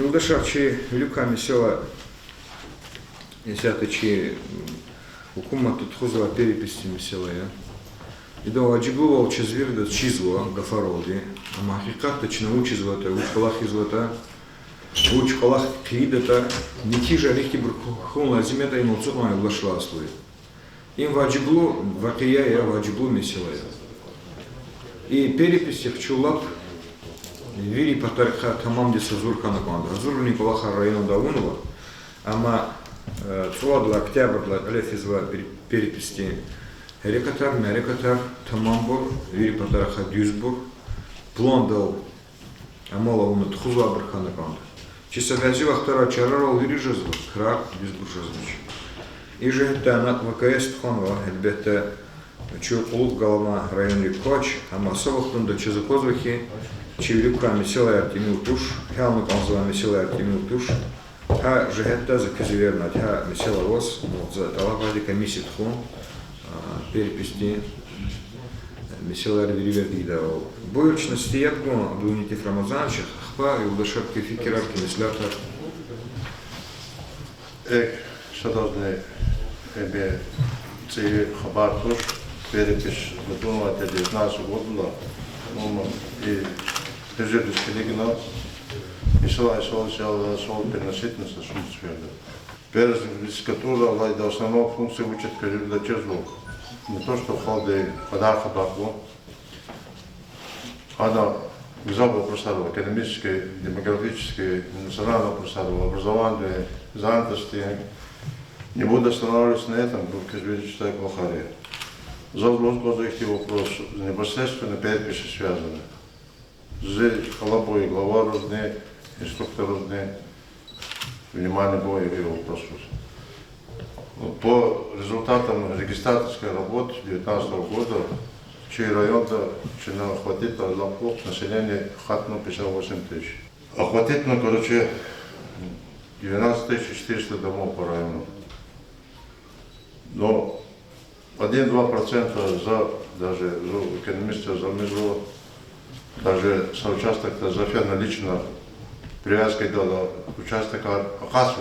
Юлдашарчи люками села, если укума тут хузла переписями села я. И до аджигувал чизвирда чизла гафаролди, а махикат точно учизвата, учкалах извата, учкалах клидата, не тижа рихти брхула зимета и молцума глашла слой. Им ваджиглу, вакия я ваджиглу месила я. И перепись я хочу лап, вири патарха тамам де сазурка на команда. Азур Николаха района Давунова, ама цуадла октябрь лефизва переписи. Рекатар, Мерекатар, Тамамбур, Вири Патарха Дюсбур, Плондал, Амала Умет Хузла Бархана Канда. Чисовязи Вахтара Чарарал Вири Жазбур, Крак, Дюсбур Жазбур. И же это на ВКС Тхонова, это Чукулук Галама районе Коч, Амасовых Тунда Чизакозвахи, Чивлюка Месила Артемил Туш, Хелму Конзала Месила Артемил Туш, Ха же это за Казиверна, Ха Месила Вос, за Талапади комиссии Тхон. Переписти мисилар вириверди давал. Боючности ябку обвинитив Рамазанчих, хпа и удашарки фикерарки мислята. Шадозный эбе цей хабар туш перепис готовно от 19 года, и держит скелегина. Мисила шел переносительность сумсверда. Перед которого владеет основной функцией учит периода чезлу. Не то, что входы подарка баку, она визового простору, экономической, демографической, национального простору, образования, занятости. Не буду останавливаться на этом, как известно, что в Бухаре. За взрослого их вопрос непосредственно переписи связаны. Здесь колобой, глава разные, инструктор разные. Внимание было и вопросов. По результатам регистраторской работы 2019 года, чей район охватит население хатно 58 тысяч. Охватительно, 12 400 домов по району. Но 1-2% даже экономисты за между, даже соучасток за лично привязкой до участка Хасу,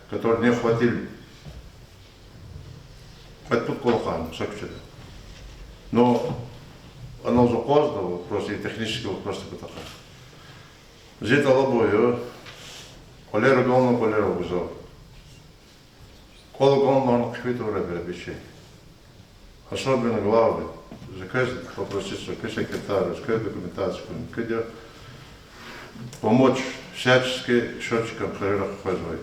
который не хватили. Это тут колохан, но оно запоздало, просто и технически вопрос такой. Здесь лобою, колера голно колера вызов. Коло голно он квиту ребят. Особенно главы, заказать попросить, заказать секретаря, заказать документацию, когда помочь всячески счетчикам карьерах хозяев.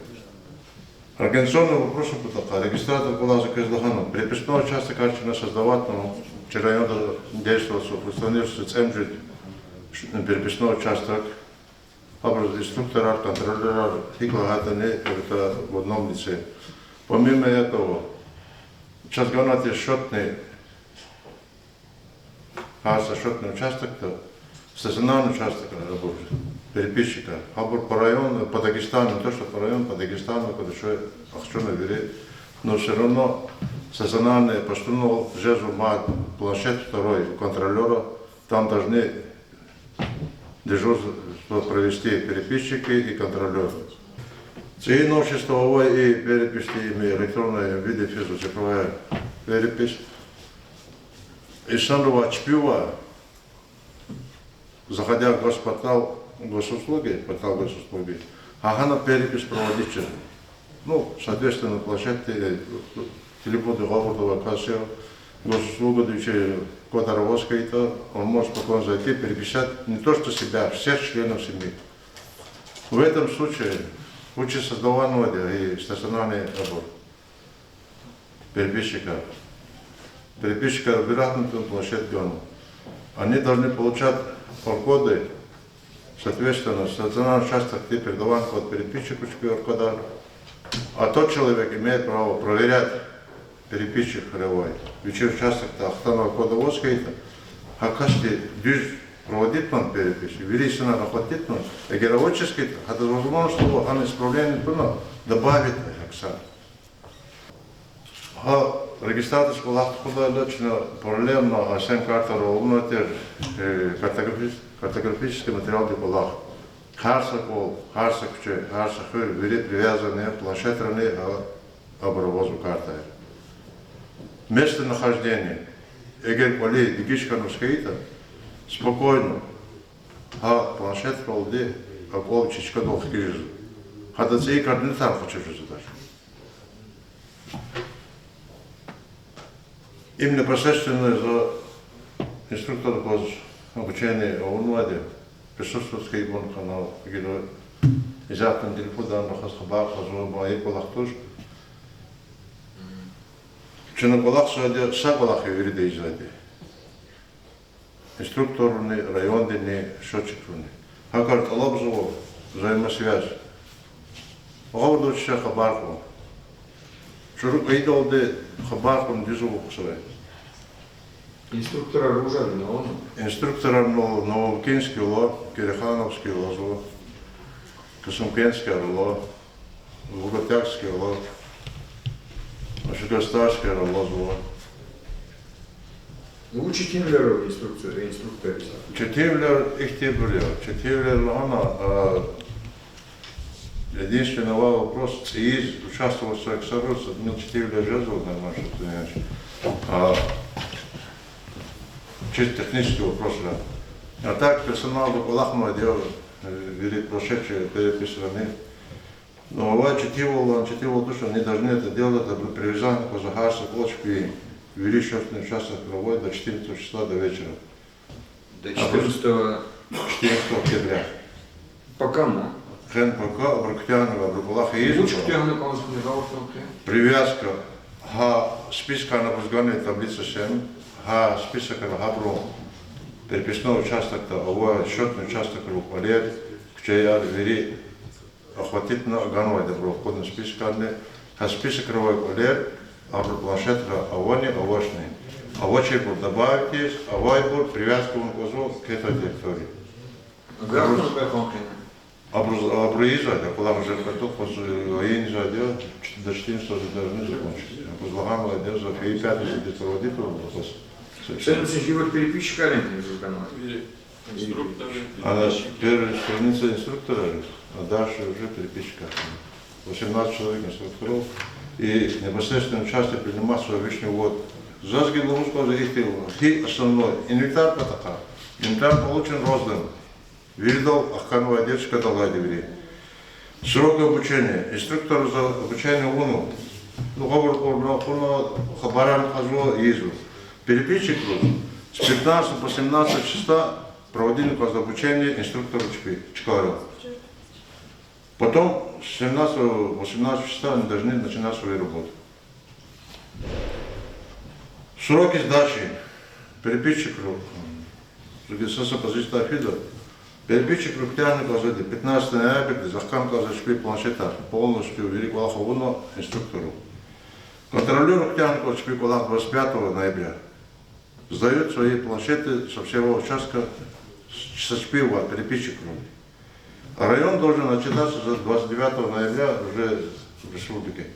Организационный вопрос потока. Регистратор была заказана. Переписной участок картина создавать, но вчера надо действовать, функционирует центр переписной участок. Образ инструктора, контроллера, это в одном лице. Помимо этого, сейчас говорят, счетный участок, стационарный участок работает. Переписчика. По району, по Дагестану, не то, что по району, по Дагестану, когда еще Ахчуна берет, но все равно стационарные поштунул жезл мат планшет второй контролера, там должны дежурство провести переписчики и контролеры. Це новшество и перепись, и электронная виде физическая перепись. Из самого чпива, заходя в госпортал, портал госуслуги, ага перепись проводить, ну, соответственно, площадке, телефон договора кассы, госуслуга, код Аравоска, он может спокойно зайти, переписать не то что себя, всех членов семьи. В этом случае лучше создавать и стационарный работ переписчика. Переписчика разбирать на площадке, они должны получать коды. Соответственно, стационарный участок ты передавал код переписчику QR-кода, а тот человек имеет право проверять переписчик ревой. Вечер участок-то автономного кода воскает, а каждый дюж проводит план переписи, величие надо хватит, но героически, это возможно, что он исправление трудно добавить акцент. А регистратор школа куда лично параллельно, а сам карта ровно картографический материал для Балах. Харсакче, Харсахыр, вери привязанные планшетерные образу карты. Местонахождение. Эгер полей дигишка нускаита, спокойно. Планшет полде, около чичкадов киризу. Хада цей координатор хочу задать. Им непосредственно за инструктора по обучению ООН присутствует скейбон канал, где изятен телефон на хасхабар, хазуба и полахтуш. Чена полахсаде, сабалах и вириде изаде. Инструкторный, районный, счетчикный. Хакарт алабзово, взаимосвязь. Оғавырды үші хабарқу. Чұрық айдалды хабарқун дизу құсырай. Инструктор оружия, но он? Инструктор Новокинский ло, Кирихановский ло, Косумкинский ло, Лугатякский ло, Шикостарский ло. Учитель инструктор. Четивлер их те были. Четивлер она единственный вопрос, и участвовал в Сарксарус, одни четивлер жезл, наверное, чисто технический вопрос. А так персонал Бакулахма делал, велик прошедшие переписываны. Но читивал то, что они должны это делать, это привязано по Захарсу, Клочки, вели счетный участок проводит до 14 числа до вечера. До 14 октября. По кому? Хрен пока, Абракутянова, Абракулаха и привязка. Списка на возгоне таблица 7. Список Хабру, переписной участок, счетный участок Руквалет, Кчая, Вери, охватительно Ганова, добро, входный список, список Руквалет, Планшетра, Авони, Авошный. Авочий будет добавить есть, Авайбур, привязку на козу к этой территории. Обруиза, куда мы уже готов, военный задел, до 14 должны закончить. Возлагаем отдел за 5 где-то водит вопрос. Следующий живот переписчика или инструкторы. Она первая страница инструктора, а дальше уже переписчика. 18 человек инструкторов и непосредственно участие принимать свой обычный ввод. Зазги Лугускоза и основной инвентарь потака. Инвентарь получен роздан. Видал Ахканова девочка дала двери. Срок обучения. Инструктор за обучение УНУ. Хабаран Хазуа Езу. Переписчик с 15 по 17 числа проводили класс обучения инструктора Чкарова. Потом с 17 по 18 числа они должны начинать свою работу. Сроки сдачи. Переписчик с оппозицией Афида. Переписчик Руктяна Казади, 15 ноября, Захкан Казашпи планшета, полностью Великого Аховуна инструктору. Контролер Руктяна Казашпи 25 ноября сдает свои планшеты со всего участка со шпива переписчик. А район должен начинаться за 29 ноября уже в республике.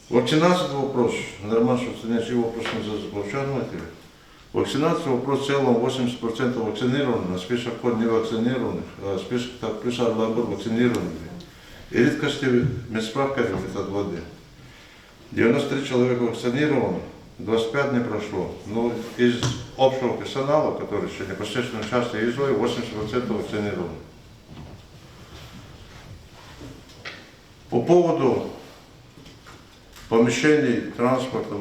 Вакцинация вопрос. Нормально, что не вопрос не заполучен. Вакцинация вопрос в целом 80% вакцинированных, а список не вакцинированных, а список так плюс лабор вакцинированных. И редкости медсправка результат воды. 93 человека вакцинировано, 25 не прошло. Но из общего персонала, который еще непосредственно участвует в ИЗО, 80% вакцинировано. По поводу помещений транспорта,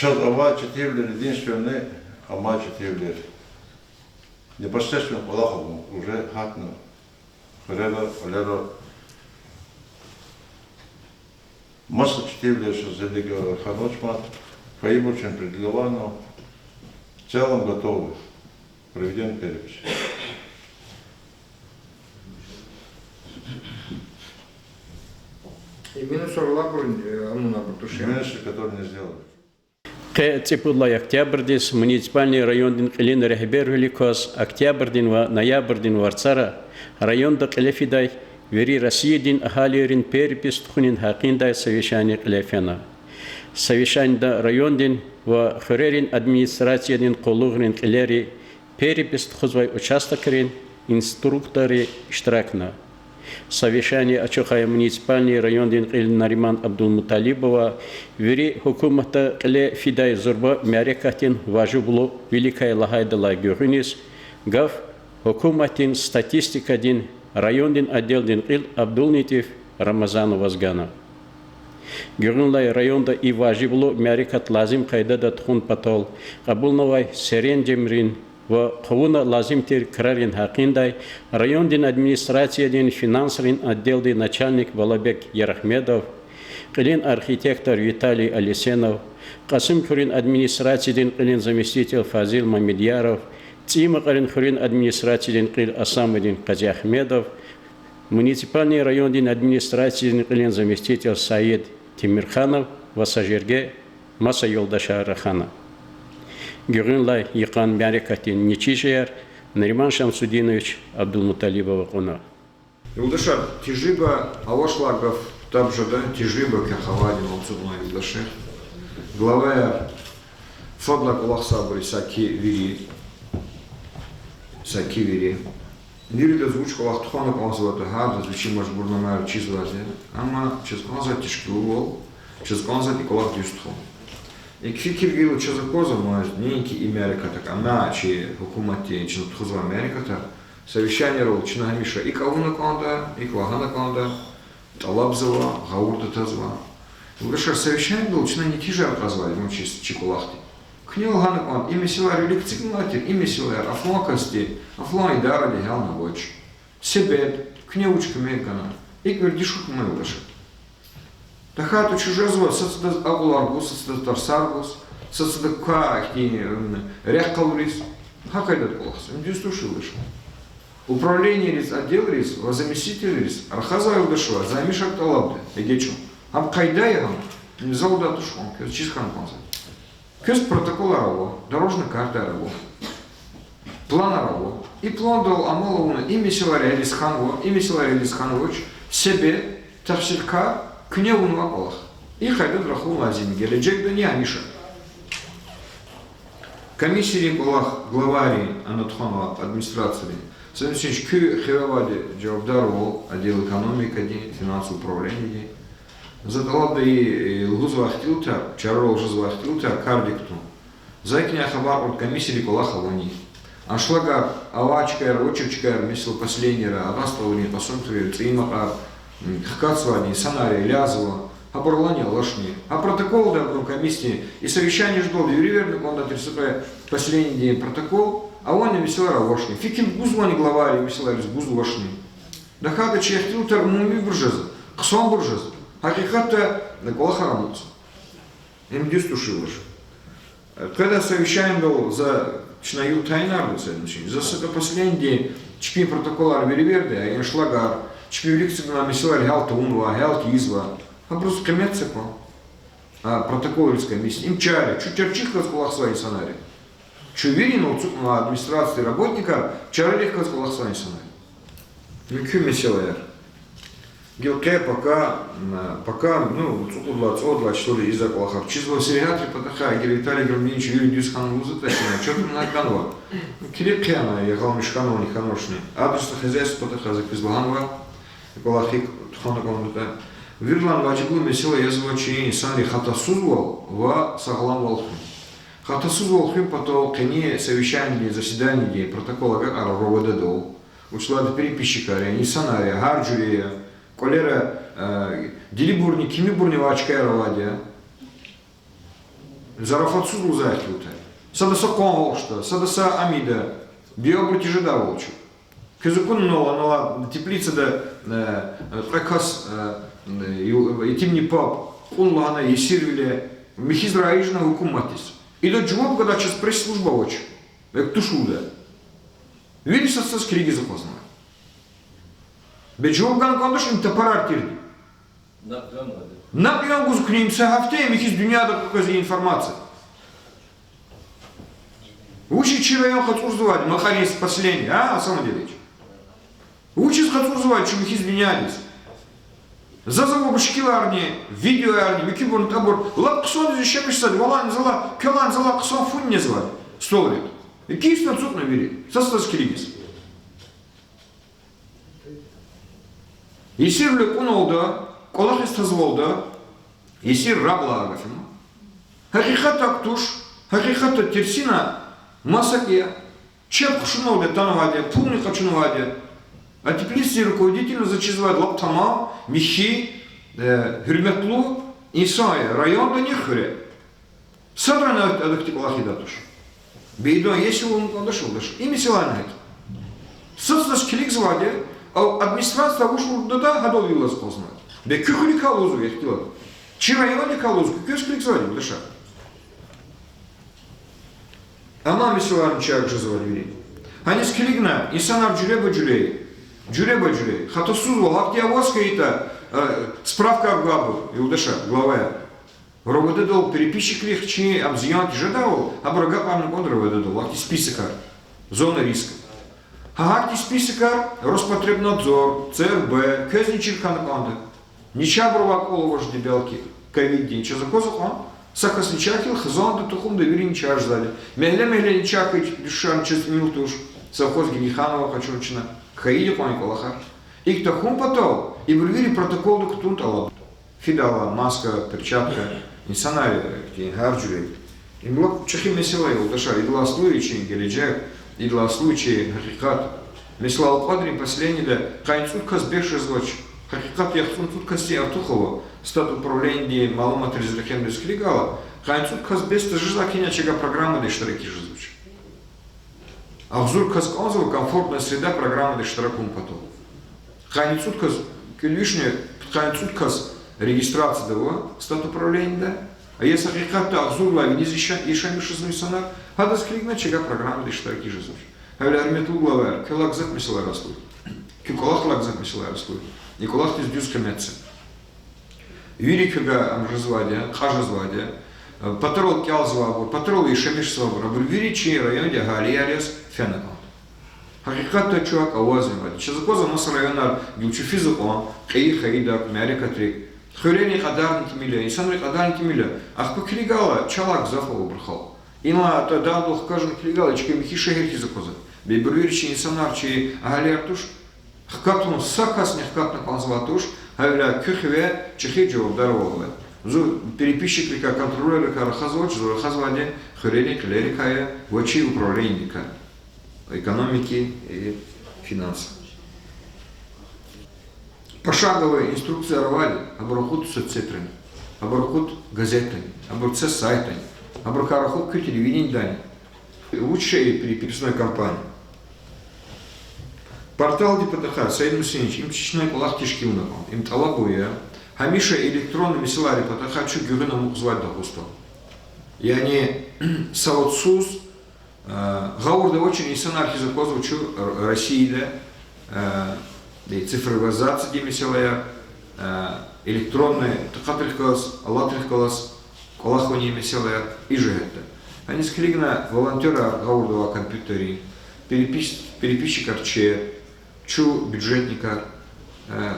Ава Четивлер единственный, Ама Четивлер. Непосредственно Палахову уже хатно. Халера. Масса Четивлер, что залега Ханочмат, Фаибурчин пределовано. В целом готовы. Проведен перепись. И минус Орлабур, Амуна Бартушев. Минусы, которые не сделали. Цепудлай Октябрьдис, муниципальный район Дин Рехбер Великос, Октябрьдин ва Ноябрьдин Варцара, район Клефидай, Вери Россиядин Ахалирин Перепис Тхунин Хакиндай совещание Клефена. совещание райондин ва хөрерин администрациядин колугрин илери перепись хузвай участокрин инструкторы штракна. Совещание Ачухая муниципальный райондин ил Нариман Абдулмуталибова вери хукумата кле фидай зурба мярекатин важублу великая лагайдала гюринис гав хукуматин статистикадин райондин отделдин ил Абдулнитив Рамазану Вазгана. Гюринлай районда и важиблу мярекат лазим кайдада тхун патол Абулновай Серен Демрин و قونا لازم تر کرارین حقیندای رایون دین ادمنستراتسیا دین فینانسرین ادل دین начальник Балабек Ярахмедов قلین архитектор Виталий Алисенов قاسم خورین ادمنستراتسیا دین قلین заместитель Фазил Мамедьяров تیم قلین خورین ادمنستراتسیا دین قل Асам дин Кази Ахмедов муниципальный район дин администрации дин قلین заместитель Саид Тимирханов Васажерге Маса Йолдаша Рахана Гюринлай Якан Мярекатин Ничижер, Нариман Шамсудинович Абдулмуталибова Куна. Юлдашар, тижиба Алашлагов, там же, да, тижиба Кахавадин, Алцубна Юлдашер. Глава Фадла Кулахсабри Саки Вири. Саки Вири. Вири да звучка Лахтхана Кулахсабата Харда, звучи Машбурнамар Чизвазе. Ама Чизканза Тишкилувол, Чизканза Николах Дюстхол. И кфикир че за коза может неньки и Америка так она че хукумати че тхузва Америка так совещание рол че на Миша и кавуна канда и квахана канда талабзова гаурда тазва. Лучше совещание был че на не тиже отразвали ну чикулахти. Книл гана канд и месила реликцик матер и месила афлакасти афлай дара де хелна воч. Себе кнеучка мекана и квердишут мы лучше. Тахату чужезва соцда агуларгус, соцда тарсаргус, соцда кахти рехкалрис, хакайдат колхс, индюстушил лишь. Управление рис, отдел рис, заместитель рис, архаза удашва, замешак талабды, егечу. Ам кайдаягам, зауда тушком, кез чизхан конза. Кез протокол араво, дорожная карта араво, план араво, и план дал амаловна, и месиларя Лисханович, себе тавсирка, Кневу на ваколах. И хайдут рахул на зимге. Леджек да не амиша. Комиссии Рекулах, главари Анатханова администрации. Следующий кю херавади джавдарвол отдел экономики, финансового управления. Задала да и лгузвахтилта, чарол жазвахтилта, кардикту. Зайкня хабар от комиссии Рекулаха вани. Аншлага авачкар, очечкар, мисл последнера, араставани, посмотрели, цимака. Хакацвани, Санария, Лязова, Абурлани, Лашни. А протокол да комиссии и совещание ждал юриверный комнат РСП последний день протокол, а он не весела Равошни. Фикин Гузвани главари весела Гузу Вашни. Да хата чехтил тармуми буржез, ксон буржез. Хакихата на колаха рамутся. Им дюстушилаш. Когда совещаем был за Чнаю Тайнарду, за последний день чпи протокола Верверде, а я шлагар. Чпивликцик на мисуаль хелта унва, хелта изва. А просто коммерциква. А протокольская миссия. Им чари. Чу черчиха скулах свои санари. Чу верину на администрации работника чари легко скулах свои санари. Ну кю мисуаль. Гилке пока, ну, цукудла, что ли, из-за колахар. Чизва сериатри потаха, Виталий Громинич, Юрий Дюсхан Музытачина, что там на канва. Кирикляна, ехал Мишканова, нехорошный. Адресное хозяйство потаха закизлаганова. Колахик тханакомната. Вирлан вачигу месила язвачи инсани хатасузвал ва саглам волхим. Хатасузвал хим потом кени совещание заседание протокола как ароводедол. Учла переписчика, инсанария, гарджурия, колера делибурни, кимибурни вачка равадия. Зарафатсузвал захилта. Садаса конволшта, садаса амида, биобрутижеда волчу. Кезукун нова теплица да проказ и тимни пап унлана и сервиле михизраижна хукуматис. И до джвоб когда час пресс-служба очи. Як тушуда. Видишь, со скриги запознал. Беджвоб ган кондош им тапарар тирди. Напьем гуз к ним сахавте михиз дюняда показе информация. Учи чирайон хатурзвать, махарин спасение, а самом деле. Учись хатурзвать, что их извинялись. Зазову башкиларни, видеоарни, вики бон табор, лап ксон зишемиш сад, валан зала, кёлан зала ксон фун не звали. Столрит. И киевстан суд навели. Состас килигис. Есир лекун олда, колах истазволда, есир рабла агафима. Хакихата актуш, хакихата терсина, масакия, чеп кушуновде танаваде, пулни качуноваде. А теплицы руководительно зачизвают лаптама, михи, хюрметлу, инсай, район до них хюре. Садрана адактикулахи датуш. Бейдон, если он подошел, ими силанать. Соцнас килик зваде, а администрация вышла туда, годов вилась познать. Бе кюхли калузу, я хотела. Чи районе калузу, кюш килик зваде, дыша. А маме силан чак же звали. Они скилигна, инсанар джулеба джулей. Джулеба джулей. Хатосузу, лаптиавоска это справка об габу, Иудаша, главая. Роводедол переписчик легче, обзъянки жадал, а брага памна контроводедол, лакти списокар, зона риска. Хагакти списокар, Роспотребнадзор, ЦРБ, Köznичир канаканда. Нича броваколова жди белки, ковид-день, че за козахон? Сакас ничахил, хазон да тухум да вери нича ждали. Мегле ничахай, душан чест милтуш, совхоз Гениханова хачурчина, хаиди пониколаха. Их тахум потол, и бревири протокол да кутунтала. Фидала, маска, перчатка, инсанари, гарджури. И блок чехи месила его душа, и два случая геледжек, и два случая хакикат. Месла упадрим последний да, кайнцут казбеш извоч. Хакикат яхтун тут кости Артухова, стат управления малом отрезрахем без кригала. Кайнцут казбеш та жила кинячега программы да штраки жизвоч. А взор казконзова комфортная среда программы да штракум потом. Кайнцут каз, кельвишня, кайнцут каз, регистрация дава, стат управления, да? А если хакиката ахзурла вниз ишами шизнуйсанар, хада скригна чега программа лишь таки жизнь. А вля армету главар, келак зак мисла раслуй. Кюколах лак зак мисла раслуй. Николах тиз дюз камеца. Вири кюга амжазвадя, хажазвадя, патрол кялзвабур, патрол ишамиш свабур, абур вири чи районе галиярес фенакон. Хакиката чувак авазимад. Чезакоза нас районар гючу физикон, каи хаидак, мярикатрик. Хюрени кадарники миля, инсанри кадарники миля. Ах покригала, чалак зафал брахал. Има тогда дух кажем кригала, чекай михи шагерки закоза. Бейбурвирчи инсанарчи агалиартуш. Хкатун сакас не хкатна конзватуш, авля кюхве чехи джов дарволве. Зу переписчик лика контролер лика рахазвоч, зу рахазваде хюрени клерикая вочи управленника экономики и финансов. Пошаговая инструкция рвали, обрахут соцсетрами, обрахут газетами, обрахут сайтами, обрахут к телевидению дани. Лучшие при переписной кампании. Портал ДПТХ, Саид Мусинич, им чечной кулак тишки унаком, им талабуя, хамиша электронными силари ПТХ чу гюрина мог звать до густо. И они саутсус, гаурда очень и санархи закозу чу России, да, цифровизация демисилая, электронная, тахатрихкалас, алатрихкалас, колахони месилая и же это. Они скригна волонтера гаурдова компьютери, переписчик арче, чу бюджетника,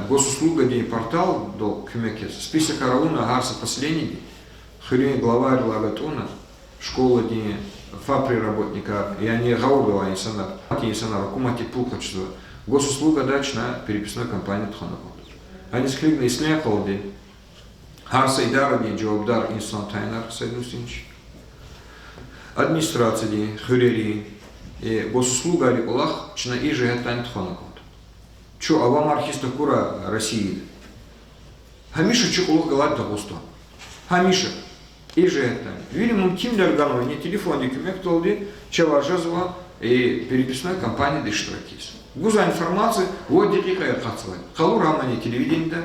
госуслуга день портал до кюмекес, список арауна гарса последний, хрень главарь лагатуна, школа день фапри работника, и они гаурдова инсанар, кумати пулкачество. Госуслуга дачна переписной компании Тханакот. Они склигны исляхалди. Харса и даради джобдар инсан тайнар сайдусинч. Администрация ди хюрери и госуслуга али Аллах чна иже гатань Тханакот. Чу авам архиста кура России. Хамиша чекулух галат дагусто. Хамиша иже гатань. Видим тим лярганова не телефон ди кюмек толди чаважазва и переписной компании Дыштракис. Гуза информации, вот дикая хатсвай. Халура амани телевидение,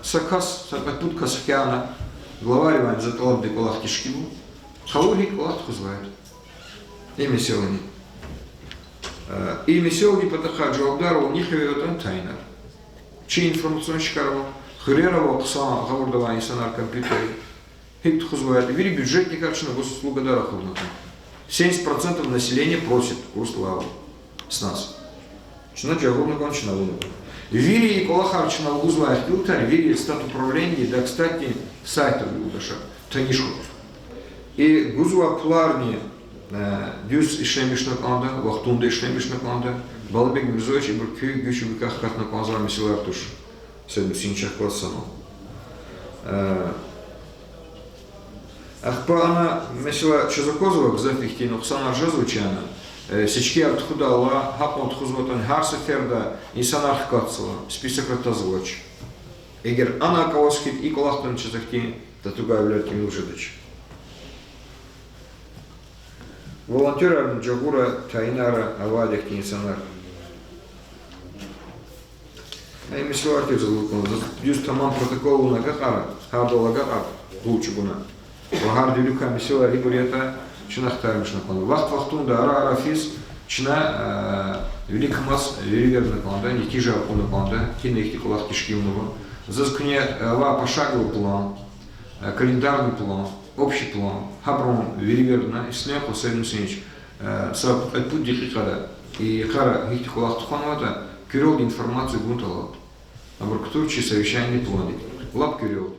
сакас, сакатут касхиана, главарь вань затолаб де колах тишкиву, халури колах хузвает. Имя селани. Имя селани патаха джавабдару, нихаве отан тайнар. Чи информационный шкарова, хрерова, кса, гаурдава инсанар компьютери. Хит хузвает. Вери бюджетник арчина госуслуга дара худната. 70% населения просит курс лавы с нас. Чина джавурна гон, чина луна. Вири и Колахарчина Лузва Ахилтар, Вири стат управления, да, кстати, сайтов Юдаша, Танишку. И Гузва Пуларни, Дюс Ишлемишна Канда, Вахтунда Ишлемишна Канда, Балбек Мирзович и Буркю Гючи Биках Катна Канзар Месилартуш, Седм Синчах Классану. Ахпана Месила Чазакозова, Гзафихти, Нухсана Жазучана, Сечки Артхудала, Хапмот Хузватан Харсеферда, Инсанарх Кацела, список Ратазвоч. Егер Ана Кавоскит и Колахтан Чазахти, Татуга Влятки Милжидыч. Волонтера Джагура Тайнара Авадих Инсанар. Ай Месила Артив Залукон, Юст Таман протоколу на Гахара, Хадола Гахар, лучше буна. Вагар Дюлюка Месила Рибурета, Чинахтармиш на плану. Вахтунда Ара Арафис, Чина Велик Мас Веривер на план, не тижа на план, кино их тикулах кишкивного. Заскне ва пошаговый план, календарный план, общий план, Хаброн Веривер на Исляху Седм Синч, Саб Путь Дихикада и Хара их тикулах Туханвата, Кюрел информацию гунтала. Абрактурчи совещание планы. Лап Кюрел.